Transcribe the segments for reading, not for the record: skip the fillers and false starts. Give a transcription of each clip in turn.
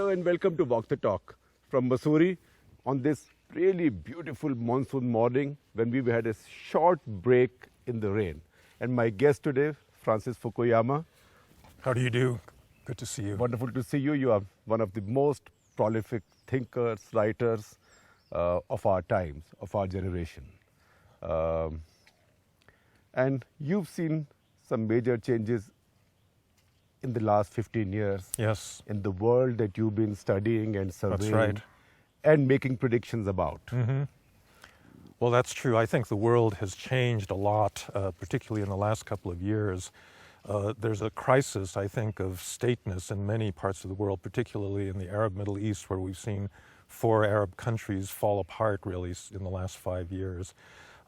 Hello and welcome to Walk the Talk from Mussoorie on this really beautiful monsoon morning when we had a short break in the rain. And my guest today, Francis Fukuyama. How do you do? Good to see you. Wonderful to see you. You are one of the most prolific thinkers, writers of our times, of our generation. And you've seen some major changes in the last 15 years. Yes. In the world that you've been studying and surveying. That's right. And making predictions about. Mm-hmm. Well, that's true. I think the world has changed a lot, particularly in the last couple of years. There's a crisis, I think, of stateness in many parts of the world, particularly in the Arab Middle East, where we've seen 4 Arab countries fall apart, really, in the last 5 years.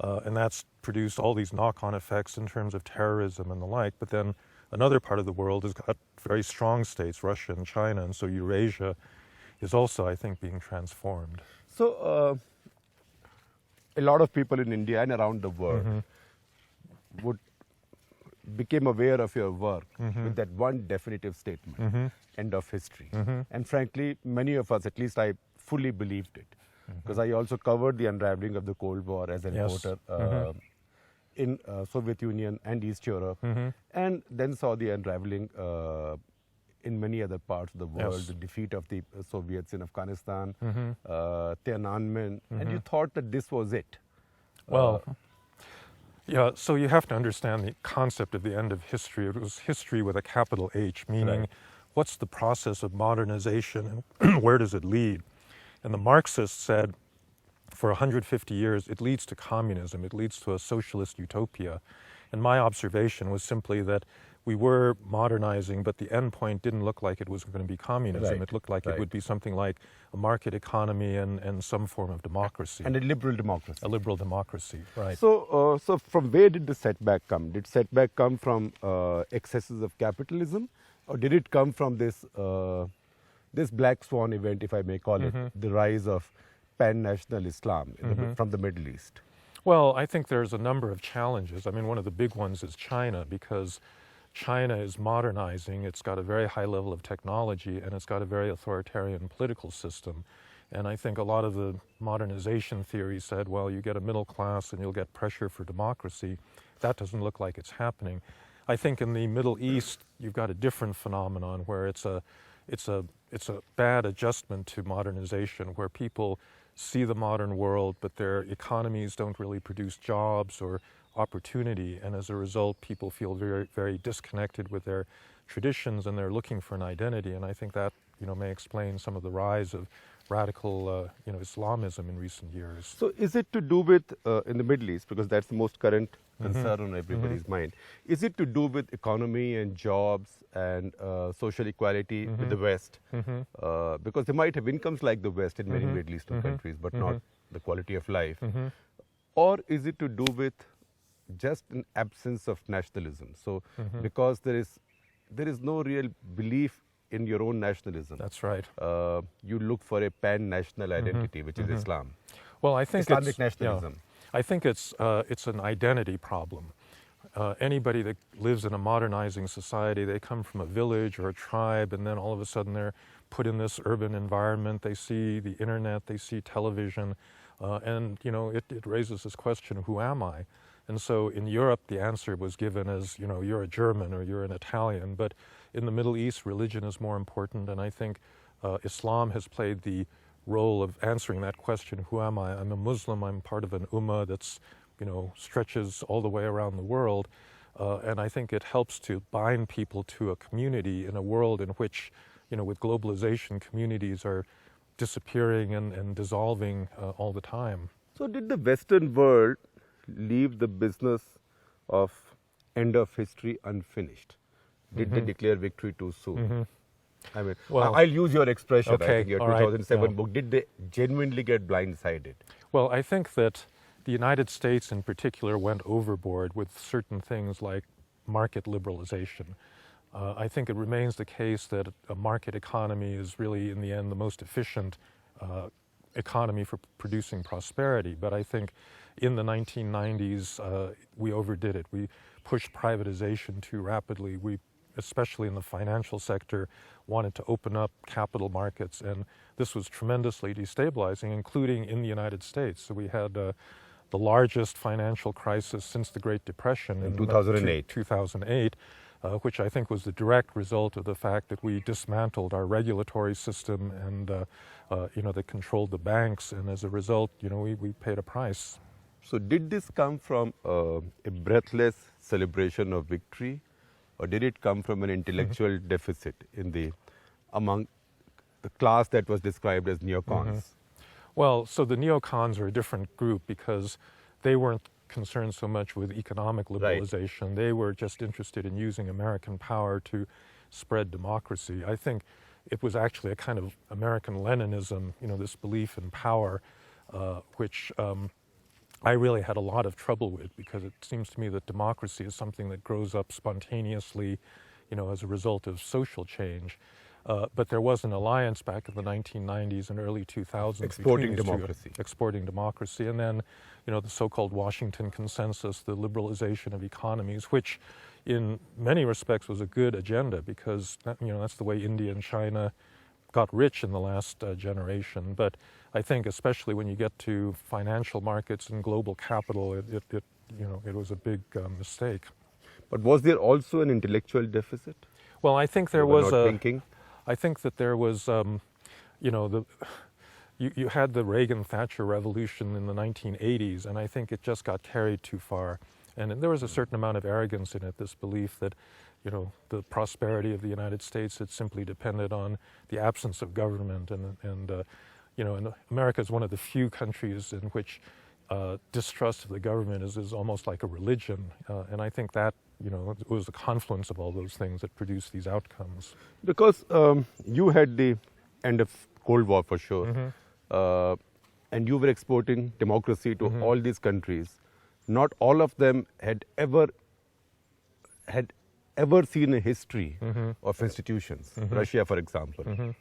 And that's produced all these knock-on effects in terms of terrorism and the like. But then another part of the world has got very strong states, Russia and China, and so Eurasia is also, I think, being transformed. So, a lot of people in India and around the world became aware of your work with that one definitive statement, end of history. And frankly, many of us, at least I fully believed it, because I also covered the unraveling of the Cold War as a reporter in Soviet Union and East Europe, and then saw the unraveling in many other parts of the world, the defeat of the Soviets in Afghanistan, Tiananmen, and you thought that this was it. Well, yeah, so you have to understand the concept of the end of history. It was history with a capital H, meaning what's the process of modernization and where does it lead? And the Marxists said, for 150 years, it leads to communism, it leads to a socialist utopia. And my observation was simply that we were modernizing, but the end point didn't look like it was going to be communism. It looked like it would be something like a market economy and some form of democracy. And a liberal democracy. A liberal democracy, right. So, so from where did the setback come? Did setback come from excesses of capitalism, or did it come from this, this black swan event, if I may call it, the rise of pan-national Islam from the Middle East? Well, I think there's a number of challenges. I mean, one of the big ones is China, because China is modernizing. It's got a very high level of technology, and it's got a very authoritarian political system. And I think a lot of the modernization theory said, well, you get a middle class and you'll get pressure for democracy. That doesn't look like it's happening. I think in the Middle East, you've got a different phenomenon where it's a bad adjustment to modernization, where people see the modern world, but their economies don't really produce jobs or opportunity, and as a result, people feel very, very disconnected with their traditions, and they're looking for an identity. And I think that, may explain some of the rise of radical, Islamism in recent years. So, is it to do with in the Middle East, because that's the most current concern on everybody's mind? Is it to do with economy and jobs and social equality with the West? Because they might have incomes like the West in many Middle Eastern countries, but not the quality of life. Or is it to do with just an absence of nationalism? So, because there is no real belief in your own nationalism. That's right. You look for a pan-national identity, which is Islam. Well, I think Islamic nationalism. I think it's an identity problem. Anybody that lives in a modernizing society, they come from a village or a tribe, and then all of a sudden they're put in this urban environment. They see the internet, they see television, and it raises this question: who am I? And so in Europe, the answer was given as, you're a German or you're an Italian. But in the Middle East, religion is more important. And I think Islam has played the role of answering that question: who am I? I'm a Muslim. I'm part of an ummah that's, stretches all the way around the world. And I think it helps to bind people to a community in a world in which, with globalization, communities are disappearing and dissolving all the time. So did the Western world leave the business of end of history unfinished? Did they declare victory too soon? I mean, well, I'll use your expression, I think your 2007 book. Did they genuinely get blindsided? Well, I think that the United States in particular went overboard with certain things like market liberalization. I think it remains the case that a market economy is really, in the end, the most efficient economy for producing prosperity. But I think in the 1990s, we overdid it. We pushed privatization too rapidly. We especially in the financial sector, wanted to open up capital markets, and this was tremendously destabilizing, including in the United States. So we had the largest financial crisis since the Great Depression in 2008. 2008, which I think was the direct result of the fact that we dismantled our regulatory system and that controlled the banks, and as a result, we paid a price. So did this come from a breathless celebration of victory, or did it come from an intellectual deficit among the class that was described as neocons? Well, so the neocons are a different group because they weren't concerned so much with economic liberalization. Right. They were just interested in using American power to spread democracy. I think it was actually a kind of American Leninism, this belief in power, which I really had a lot of trouble with, because it seems to me that democracy is something that grows up spontaneously, as a result of social change. But there was an alliance back in the 1990s and early 2000s exporting democracy. Exporting democracy, and then, the so-called Washington Consensus, the liberalization of economies, which in many respects was a good agenda, because that's the way India and China got rich in the last generation. But I think especially when you get to financial markets and global capital, it was a big mistake. But was there also an intellectual deficit? Well, I think there was I think that there was, you had the Reagan-Thatcher revolution in the 1980s, and I think it just got carried too far. And there was a certain amount of arrogance in it, this belief that, the prosperity of the United States had simply depended on the absence of government. And America is one of the few countries in which distrust of the government is almost like a religion. And I think that, it was the confluence of all those things that produced these outcomes. Because you had the end of Cold War for sure, and you were exporting democracy to all these countries. Not all of them had ever seen a history of institutions. Russia, for example.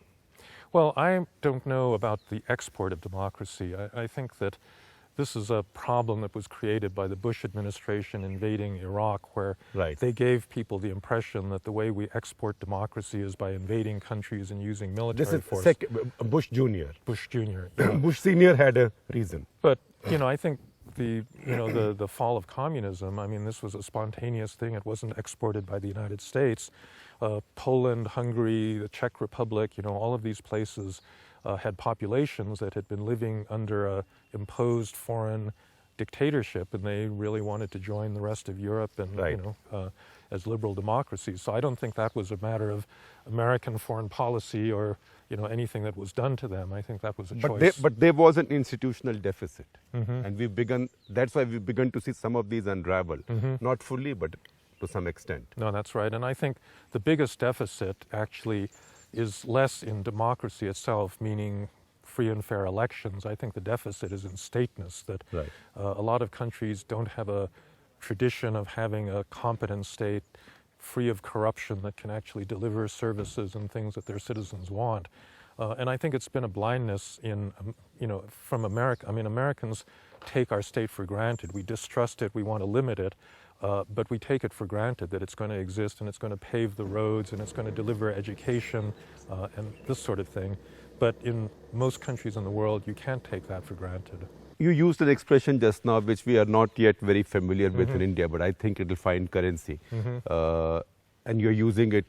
Well, I don't know about the export of democracy. I think that this is a problem that was created by the Bush administration invading Iraq, where they gave people the impression that the way we export democracy is by invading countries and using military force. This is Bush Jr. Bush Jr. Bush Sr. had a reason. But, I think the fall of communism, this was a spontaneous thing. It wasn't exported by the United States. Poland, Hungary, the Czech Republic, all of these places had populations that had been living under a imposed foreign dictatorship, and they really wanted to join the rest of Europe and as liberal democracies. So I don't think that was a matter of American foreign policy or anything that was done to them. I think that was a choice. But there was an institutional deficit, and that's why we've begun to see some of these unravel, not fully, but to some extent. No, that's right. And I think the biggest deficit actually is less in democracy itself, meaning free and fair elections. I think the deficit is in stateness, that a lot of countries don't have a tradition of having a competent state free of corruption that can actually deliver services and things that their citizens want. And I think it's been a blindness from America. Americans take our state for granted. We distrust it, we want to limit it, but we take it for granted that it's going to exist and it's going to pave the roads and it's going to deliver education and this sort of thing. But in most countries in the world, you can't take that for granted. You used an expression just now which we are not yet very familiar with in India, but I think it will find currency. And you're using it,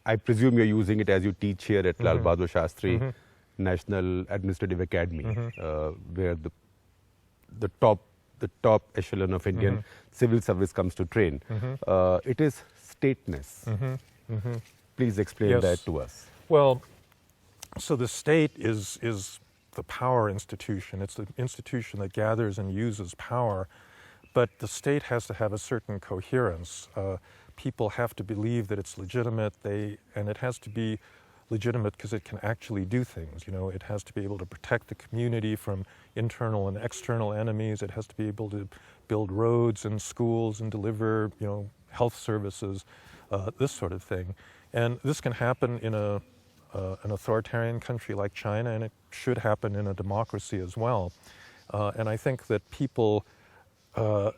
I presume you're using it as you teach here at Lal Bahadur Shastri National Administrative Academy, where the top echelon of Indian civil service comes to train. It is stateness. Please explain that to us. Well, so the state is the power institution. It's the institution that gathers and uses power, but the state has to have a certain coherence. People have to believe that it's legitimate, and it has to be legitimate because it can actually do things. It has to be able to protect the community from internal and external enemies. It has to be able to build roads and schools and deliver, health services, this sort of thing. And this can happen in an authoritarian country like China, and it should happen in a democracy as well. And I think that people, the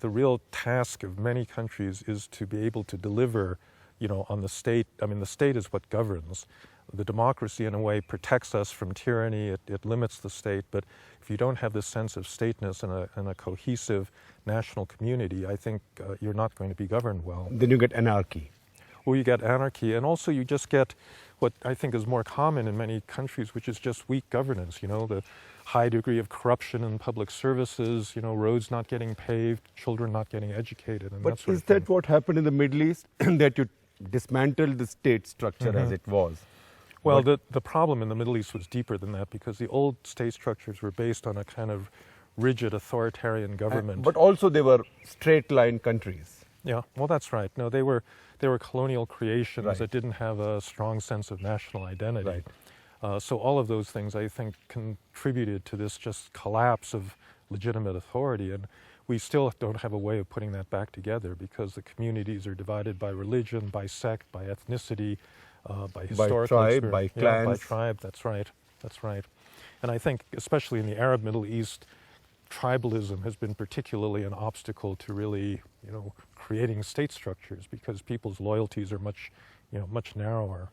real task of many countries is to be able to deliver on the state. I mean, the state is what governs. The democracy, in a way, protects us from tyranny. It limits the state. But if you don't have this sense of stateness and a cohesive national community, I think you're not going to be governed well. Then you get anarchy. Well, you get anarchy, and also you just get what I think is more common in many countries, which is just weak governance. The high degree of corruption in public services, roads not getting paved, children not getting educated, and But that sort is of thing. that what happened in the Middle East? That you dismantled the state structure as it was? Well, the problem in the Middle East was deeper than that, because the old state structures were based on a kind of rigid authoritarian government. But also they were straight line countries. Yeah, well, that's right. No, they were colonial creations Right. that didn't have a strong sense of national identity. Right. So all of those things, I think, contributed to this just collapse of legitimate authority. And we still don't have a way of putting that back together, because the communities are divided by religion, by sect, by ethnicity, by historical tribe, experience. by Yeah, by clans. tribe, that's right. That's right. And I think, especially in the Arab Middle East, tribalism has been particularly an obstacle to really, creating state structures, because people's loyalties are much narrower.